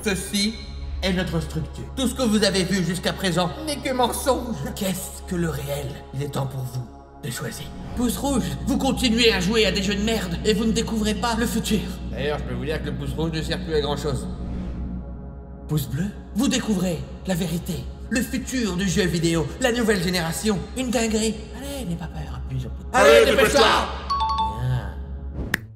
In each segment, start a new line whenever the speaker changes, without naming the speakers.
Ceci est notre structure. Tout ce que vous avez vu jusqu'à présent n'est que mensonge. Qu'est-ce que le réel? Il est temps pour vous de choisir. Pouce rouge, vous continuez à jouer à des jeux de merde et vous ne découvrez pas le futur. D'ailleurs, je peux vous dire que le pouce rouge ne sert plus à grand chose. Pouce bleu, vous découvrez la vérité, le futur du jeu vidéo, la nouvelle génération, une dinguerie. Allez, n'aie pas peur, appuie sur le pouce. Allez, dépêche-toi!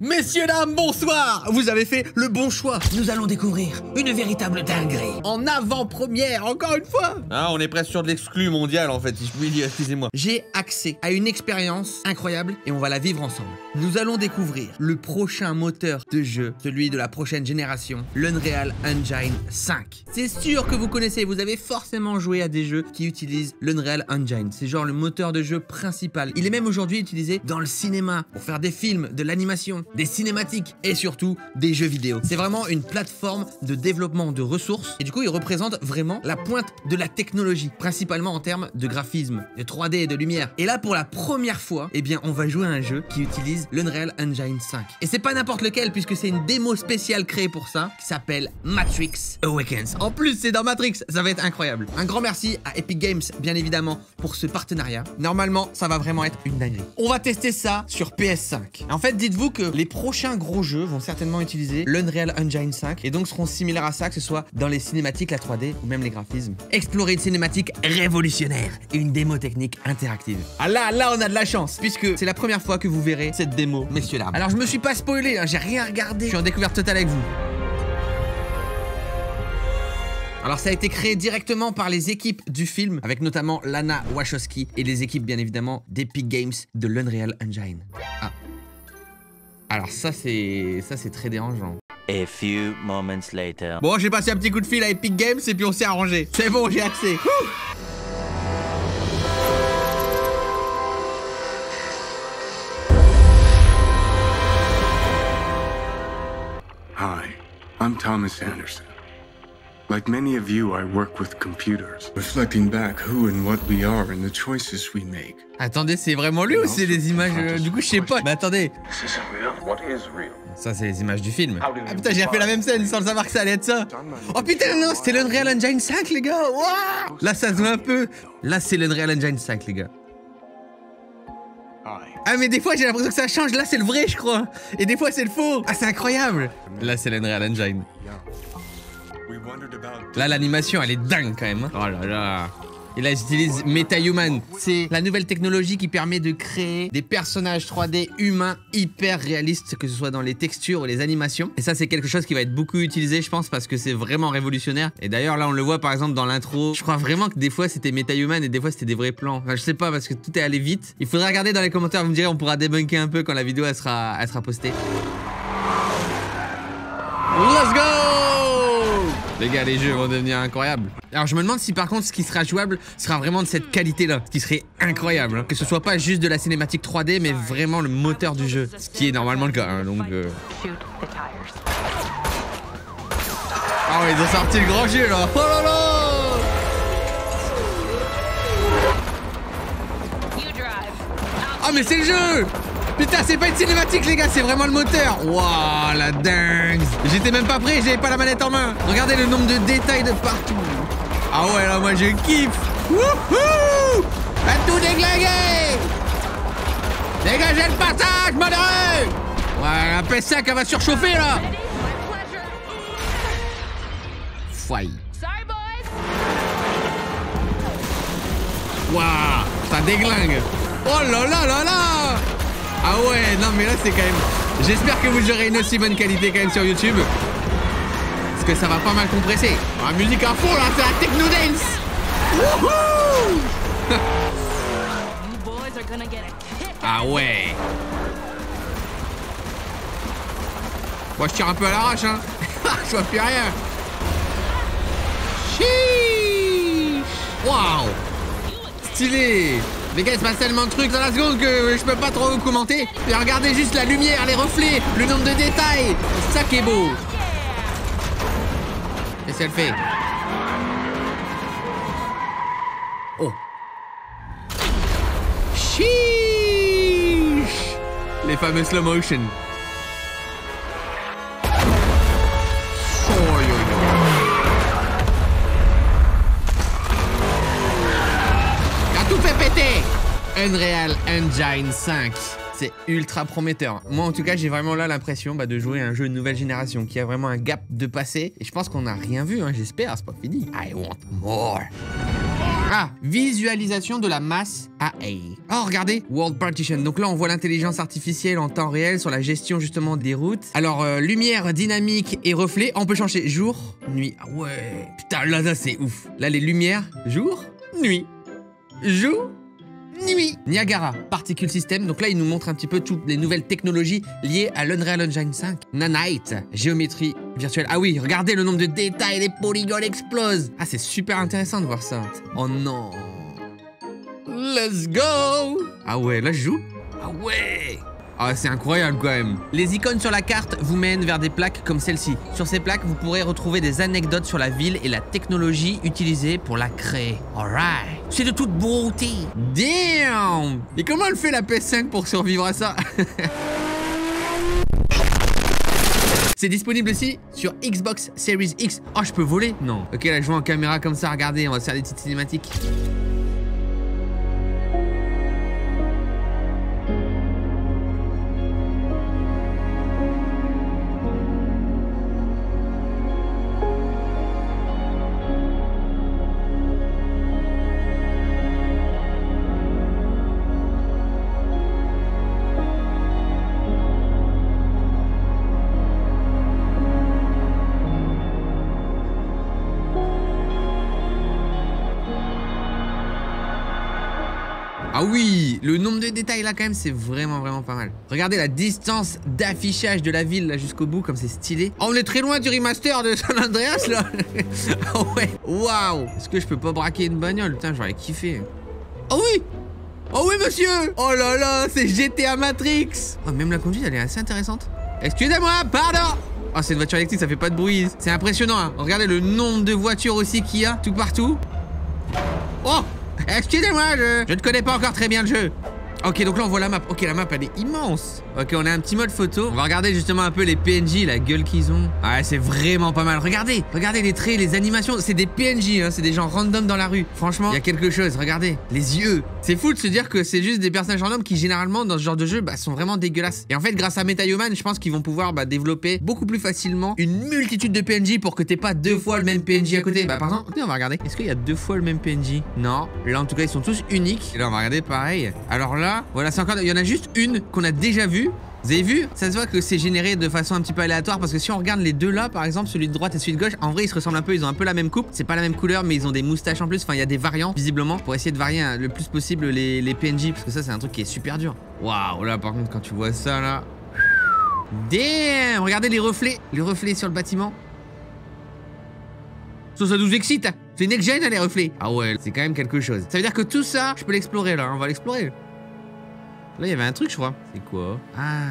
Messieurs, dames, bonsoir! Vous avez fait le bon choix. Nous allons découvrir une véritable dinguerie. En avant-première, encore une fois!
Ah, on est presque sur de l'exclu mondial en fait, si je puis dire, excusez-moi.
J'ai accès à une expérience incroyable et on va la vivre ensemble. Nous allons découvrir le prochain moteur de jeu, celui de la prochaine génération, l'Unreal Engine 5. C'est sûr que vous connaissez, vous avez forcément joué à des jeux qui utilisent l'Unreal Engine. C'est genre le moteur de jeu principal. Il est même aujourd'hui utilisé dans le cinéma pour faire des films, de l'animation, des cinématiques et surtout des jeux vidéo. C'est vraiment une plateforme de développement de ressources et du coup il représente vraiment la pointe de la technologie, principalement en termes de graphisme, de 3D et de lumière. Et là pour la première fois, eh bien on va jouer à un jeu qui utilise l'Unreal Engine 5. Et c'est pas n'importe lequel puisque c'est une démo spéciale créée pour ça qui s'appelle Matrix Awakens. En plus c'est dans Matrix, ça va être incroyable. Un grand merci à Epic Games bien évidemment pour ce partenariat. Normalement ça va vraiment être une dinguerie. On va tester ça sur PS5. En fait dites-vous que les prochains gros jeux vont certainement utiliser l'Unreal Engine 5 et donc seront similaires à ça, que ce soit dans les cinématiques, la 3D ou même les graphismes. Explorer une cinématique révolutionnaire et une démo technique interactive. Ah là on a de la chance puisque c'est la première fois que vous verrez cette démo, messieurs dames. Alors je me suis pas spoilé, hein, j'ai rien regardé, je suis en découverte totale avec vous. Alors ça a été créé directement par les équipes du film, avec notamment Lana Wachowski et les équipes bien évidemment d'Epic Games de l'Unreal Engine. Ah. Alors ça c'est très dérangeant.
A few moments later.
Bon, j'ai passé un petit coup de fil à Epic Games et puis on s'est arrangé. C'est bon, j'ai accès.
Hi, I'm Thomas Anderson. Like many of you, I work with computers, reflecting back who and what we are and the choices we make.
Attendez, c'est vraiment lui ou c'est des images du coup, je sais pas. Mais attendez. Ça, c'est les images du film. Ah putain, j'ai fait la même scène sans le savoir que ça allait être ça. Oh putain, non, c'était l'Unreal Engine 5, les gars. Wow. Là, ça se voit un peu. Là, c'est l'Unreal Engine 5, les gars. Ah mais des fois j'ai l'impression que ça change, là c'est le vrai je crois. Et des fois c'est le faux. Ah c'est incroyable. Là c'est l'Unreal Engine. Là l'animation elle est dingue quand même. Oh là là. Et là ils utilisent MetaHuman. C'est la nouvelle technologie qui permet de créer des personnages 3D humains hyper réalistes, que ce soit dans les textures ou les animations. Et ça c'est quelque chose qui va être beaucoup utilisé je pense parce que c'est vraiment révolutionnaire. Et d'ailleurs là on le voit par exemple dans l'intro. Je crois vraiment que des fois c'était MetaHuman et des fois c'était des vrais plans. Enfin je sais pas parce que tout est allé vite. Il faudra regarder dans les commentaires, vous me direz, on pourra débunker un peu quand la vidéo elle sera postée. Let's go! Les gars, les jeux vont devenir incroyables. Alors je me demande si par contre ce qui sera jouable sera vraiment de cette qualité-là. Ce qui serait incroyable. Hein. Que ce soit pas juste de la cinématique 3D, mais vraiment le moteur du jeu. Ce qui est normalement le cas. Hein, donc Ah ouais, ils ont sorti le grand jeu là. Oh là là! Ah mais c'est le jeu! Putain, c'est pas une cinématique les gars, c'est vraiment le moteur. Waouh, la dingue. J'étais même pas prêt, j'avais pas la manette en main. Regardez le nombre de détails de partout. Ah ouais, là moi je kiffe. Wouhou! À tout déglinguer. Dégagez le passage, malheureux. Ouais, la PS5 elle va surchauffer là. Fouaille. Waouh, ça déglingue. Oh là là là là. Ah ouais, non mais là c'est quand même... J'espère que vous aurez une aussi bonne qualité quand même sur YouTube. Parce que ça va pas mal compresser. La musique à fond là, c'est la techno dance. Wouhou. Ah ouais. Moi je tire un peu à l'arrache hein. Je vois plus rien. Chiche. Waouh. Stylé. Les gars, il se passe tellement de trucs dans la seconde que je peux pas trop commenter. Et regardez juste la lumière, les reflets, le nombre de détails. C'est ça qui est beau. Qu'est-ce qu'elle fait? Oh. Chiche. Les fameux slow motion. Oh, yo, yo. Unreal Engine 5. C'est ultra prometteur. Moi, en tout cas, j'ai vraiment là l'impression de jouer à un jeu de nouvelle génération qui a vraiment un gap de passé. Et je pense qu'on n'a rien vu, hein, j'espère, c'est pas fini. I want more. Ah, visualisation de la masse AI. Oh, regardez, World Partition. Donc là, on voit l'intelligence artificielle en temps réel sur la gestion justement des routes. Alors, lumière, dynamique et reflet. On peut changer jour, nuit. Ah ouais, putain, là, c'est ouf. Là, les lumières, jour, nuit. Jour, nuit. Niagara, Particle System. Donc là, il nous montre un petit peu toutes les nouvelles technologies liées à l'Unreal Engine 5. Nanite, géométrie virtuelle. Ah oui, regardez le nombre de détails, les polygones explosent. Ah, c'est super intéressant de voir ça. Oh non. Let's go. Ah ouais, là, je joue. Ah ouais. Ah, c'est incroyable quand même. Les icônes sur la carte vous mènent vers des plaques comme celle-ci. Sur ces plaques, vous pourrez retrouver des anecdotes sur la ville et la technologie utilisée pour la créer. Alright. C'est de toute beauté. Damn. Et comment elle fait la PS5 pour survivre à ça? C'est disponible aussi sur Xbox Series X. Oh, je peux voler? Non. Ok, là, je vois en caméra comme ça. Regardez, on va se faire des petites cinématiques. Ah oui, le nombre de détails là quand même, c'est vraiment pas mal. Regardez la distance d'affichage de la ville là jusqu'au bout, comme c'est stylé. Oh, on est très loin du remaster de San Andreas là. Oh ouais, waouh. Est-ce que je peux pas braquer une bagnole? Putain, j'aurais kiffé. Oh oui. Oh oui monsieur. Oh là là, c'est GTA Matrix. Oh, même la conduite, elle est assez intéressante. Excusez-moi, pardon. Oh, c'est une voiture électrique, ça fait pas de bruit. C'est impressionnant, hein. Regardez le nombre de voitures aussi qu'il y a tout partout. Oh. Excusez-moi, je ne connais pas encore très bien le jeu. Ok, donc là on voit la map. Ok, la map elle est immense. Ok, on a un petit mode photo. On va regarder justement un peu les PNJ, la gueule qu'ils ont. Ouais, c'est vraiment pas mal. Regardez les traits, les animations. C'est des PNJ, hein, c'est des gens random dans la rue. Franchement, il y a quelque chose. Regardez, les yeux. C'est fou de se dire que c'est juste des personnages random qui généralement dans ce genre de jeu sont vraiment dégueulasses. Et en fait, grâce à Metahuman, je pense qu'ils vont pouvoir développer beaucoup plus facilement une multitude de PNJ pour que t'aies pas deux fois le même PNJ à côté. Par exemple, on va regarder. Est-ce qu'il y a deux fois le même PNJ? Non. Là, en tout cas, ils sont tous uniques. Et là, on va regarder pareil. Alors là, voilà, c'est encore. Il y en a juste une qu'on a déjà vue. Vous avez vu? Ça se voit que c'est généré de façon un petit peu aléatoire parce que si on regarde les deux là, par exemple, celui de droite et celui de gauche, en vrai ils se ressemblent un peu, ils ont un peu la même coupe. C'est pas la même couleur, mais ils ont des moustaches en plus. Enfin, il y a des variants visiblement pour essayer de varier le plus possible les PNJ parce que ça, c'est un truc qui est super dur. Waouh, là par contre, quand tu vois ça là. Damn! Regardez les reflets sur le bâtiment. Ça nous excite. C'est next gen les reflets. Ah ouais, c'est quand même quelque chose. Ça veut dire que tout ça, je peux l'explorer là. On va l'explorer. Là, il y avait un truc, je crois. C'est quoi? Ah.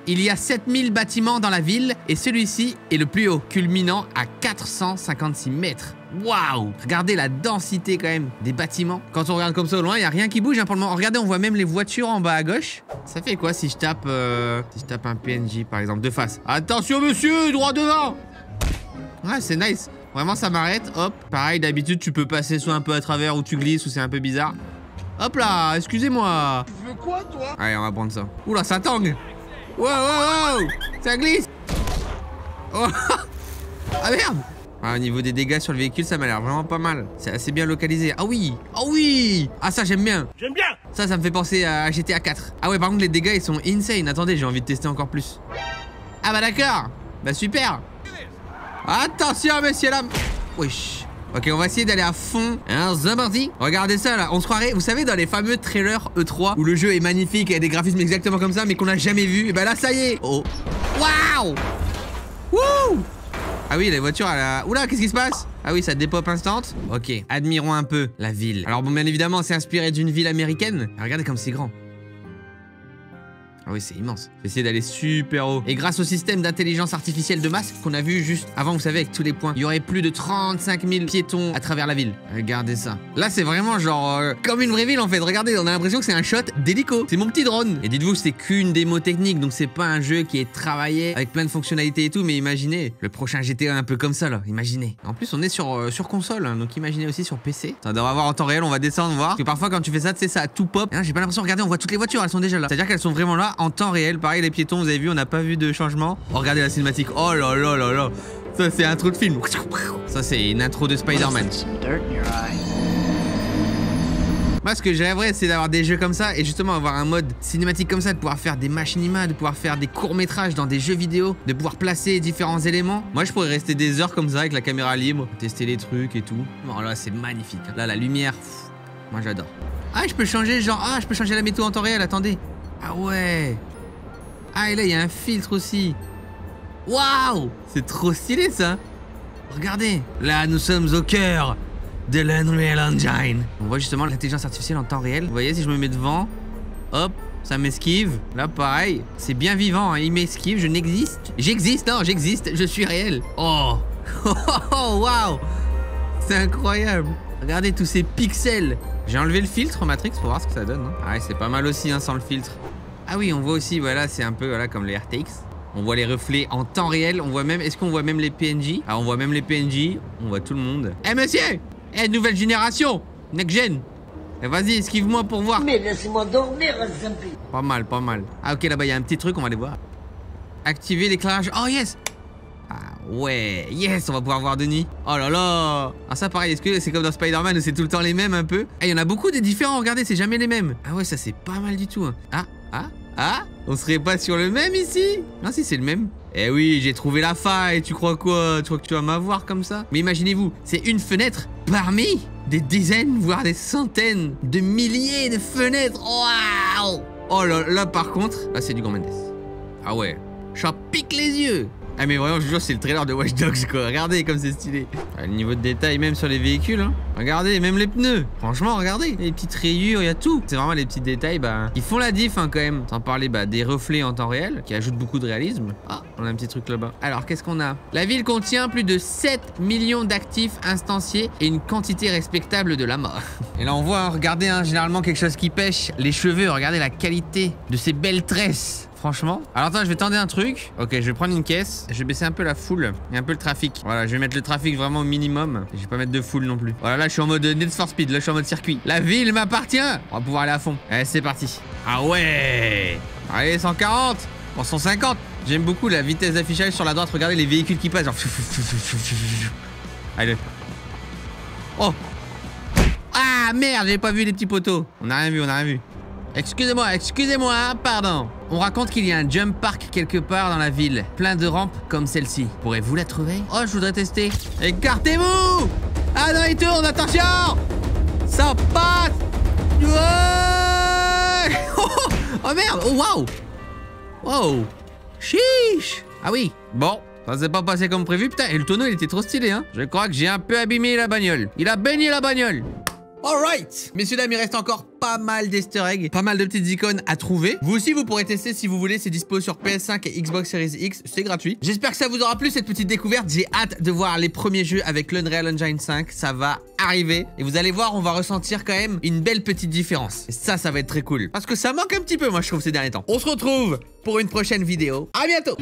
Il y a 7000 bâtiments dans la ville et celui-ci est le plus haut, culminant à 456 mètres. Waouh! Regardez la densité quand même des bâtiments. Quand on regarde comme ça au loin, il n'y a rien qui bouge hein, pour le moment. Regardez, on voit même les voitures en bas à gauche. Ça fait quoi si je tape un PNJ par exemple de face? Attention monsieur, droit devant! Ouais, c'est nice. Vraiment, ça m'arrête. Hop. Pareil, d'habitude, tu peux passer soit un peu à travers ou tu glisses ou c'est un peu bizarre. Hop là, excusez-moi.
Tu veux quoi, toi?
Allez, on va prendre ça. Oula, ça tangue. Wow, wow, wow. Ça glisse. Oh. Ah merde. Ah, au niveau des dégâts sur le véhicule, ça m'a l'air vraiment pas mal. C'est assez bien localisé. Ah oui. Ah oui. Ah ça, j'aime bien.
J'aime bien.
Ça me fait penser à GTA 4. Ah ouais, par contre, les dégâts, ils sont insane. Attendez, j'ai envie de tester encore plus. Ah bah d'accord. Bah super. Attention, messieurs, dames. Wesh. Ok, on va essayer d'aller à fond. Hein, c'est parti. Regardez ça là, on se croirait, vous savez, dans les fameux trailers E3 où le jeu est magnifique et a des graphismes exactement comme ça, mais qu'on n'a jamais vu. Et bah là, ça y est. Oh. Waouh. Wouh. Ah oui, les voitures, elle a... Oula, qu'est-ce qui se passe? Ah oui, ça dépop instant. Ok, admirons un peu la ville. Alors bon, bien évidemment, c'est inspiré d'une ville américaine. Regardez comme c'est grand. Ah oui, c'est immense. Faut essayer d'aller super haut. Et grâce au système d'intelligence artificielle de masse qu'on a vu juste avant, vous savez, avec tous les points, il y aurait plus de 35 000 piétons à travers la ville. Regardez ça. Là, c'est vraiment genre comme une vraie ville en fait. Regardez, on a l'impression que c'est un shot d'hélico. C'est mon petit drone. Et dites-vous, c'est qu'une démo technique, donc c'est pas un jeu qui est travaillé avec plein de fonctionnalités et tout, mais imaginez le prochain GTA un peu comme ça là. Imaginez. En plus, on est sur console, hein, donc imaginez aussi sur PC. Ça doit avoir en temps réel, on va descendre voir. Parce que parfois, quand tu fais ça, tu sais, ça tout pop. J'ai pas l'impression, regardez, on voit toutes les voitures, elles sont déjà là. C'est-à-dire qu'elles sont vraiment là en temps réel. Pareil, les piétons, vous avez vu, on n'a pas vu de changement. Oh, regardez la cinématique. Oh là là là là. Ça, c'est un intro de film. Ça, c'est une intro de Spider-Man. Moi, ce que j'aimerais, c'est d'avoir des jeux comme ça et justement avoir un mode cinématique comme ça, de pouvoir faire des machinima, de pouvoir faire des courts-métrages dans des jeux vidéo, de pouvoir placer différents éléments. Moi, je pourrais rester des heures comme ça avec la caméra libre, tester les trucs et tout. Bon, là, c'est magnifique. Là, la lumière, pff, moi, j'adore. Ah, je peux changer, genre, je peux changer la météo en temps réel, attendez. Ah ouais. Ah, et là, il y a un filtre aussi. Waouh! C'est trop stylé, ça. Regardez. Là, nous sommes au cœur de l'Unreal Engine. On voit justement l'intelligence artificielle en temps réel. Vous voyez, si je me mets devant, hop, ça m'esquive. Là, pareil, c'est bien vivant, hein. Il m'esquive, je n'existe. J'existe, non, j'existe, je suis réel. Oh, oh, waouh, c'est incroyable. Regardez tous ces pixels. J'ai enlevé le filtre Matrix pour voir ce que ça donne. Hein. Ah ouais, c'est pas mal aussi, hein, sans le filtre. Ah oui, on voit aussi, voilà, c'est un peu voilà, comme les RTX. On voit les reflets en temps réel. On voit même, est-ce qu'on voit même les PNJ? Ah, on voit même les PNJ. On voit tout le monde. Eh, monsieur! Eh, nouvelle génération! Next gen! Eh, vas-y, esquive-moi pour voir.
Mais laissez-moi dormir, Zampi.
Pas mal, pas mal. Ah, ok, là-bas, il y a un petit truc, on va aller voir. Activer l'éclairage. Oh, yes! Ah, ouais, yes, on va pouvoir voir Denis. Oh là là! Ah, ça, pareil, est-ce que c'est comme dans Spider-Man où c'est tout le temps les mêmes un peu? Eh, il y en a beaucoup des différents, regardez, c'est jamais les mêmes. Ah, ouais, ça, c'est pas mal du tout. Hein. Ah, on serait pas sur le même ici? Non, si, c'est le même. Eh oui, j'ai trouvé la faille, tu crois quoi? Tu crois que tu vas m'avoir comme ça? Mais imaginez-vous, c'est une fenêtre parmi des dizaines, voire des centaines de milliers de fenêtres. Waouh! Oh là, par contre, là, c'est du Grand Mendes. Ah ouais, ça pique les yeux. Ah mais vraiment, je vous jure, c'est le trailer de Watch Dogs quoi. Regardez comme c'est stylé. Ah, le niveau de détail même sur les véhicules, hein. Regardez, même les pneus. Franchement, regardez. Les petites rayures, il y a tout. C'est vraiment les petits détails, bah, qui font la diff hein, quand même. Sans parler bah, des reflets en temps réel, qui ajoutent beaucoup de réalisme. Ah, on a un petit truc là-bas. Alors, qu'est-ce qu'on a? La ville contient plus de 7 millions d'actifs instanciés et une quantité respectable de lamas. Et là, on voit, hein, regardez, hein, généralement quelque chose qui pêche. Les cheveux, regardez la qualité de ces belles tresses. Franchement. Alors attends, je vais tenter un truc. Ok, je vais prendre une caisse. Je vais baisser un peu la foule et un peu le trafic. Voilà, je vais mettre le trafic vraiment au minimum. Je vais pas mettre de foule non plus. Voilà, là je suis en mode Need for Speed. Là je suis en mode circuit. La ville m'appartient. On va pouvoir aller à fond. Allez, c'est parti. Ah ouais. Allez, 140. Bon, 150. J'aime beaucoup la vitesse d'affichage sur la droite. Regardez les véhicules qui passent. Genre... Allez. Oh. Ah merde, j'avais pas vu les petits poteaux. On a rien vu, on a rien vu. Excusez-moi, pardon. On raconte qu'il y a un jump park quelque part dans la ville, plein de rampes comme celle-ci. Pourrez-vous la trouver? Oh, je voudrais tester. Écartez-vous! Ah non, il tourne, attention! Ça passe! Ouais! Oh merde! Oh waouh! Wow! Chiche! Ah oui, bon. Ça s'est pas passé comme prévu, putain, et le tonneau il était trop stylé, hein. Je crois que j'ai un peu abîmé la bagnole. Il a baigné la bagnole. Alright, messieurs dames, il reste encore pas mal d'easter eggs, pas mal de petites icônes à trouver. Vous aussi, vous pourrez tester si vous voulez, c'est dispo sur PS5 et Xbox Series X, c'est gratuit. J'espère que ça vous aura plu cette petite découverte, j'ai hâte de voir les premiers jeux avec l'Unreal Engine 5, ça va arriver. Et vous allez voir, on va ressentir quand même une belle petite différence. Et ça va être très cool. Parce que ça manque un petit peu, moi je trouve, ces derniers temps. On se retrouve pour une prochaine vidéo. À bientôt!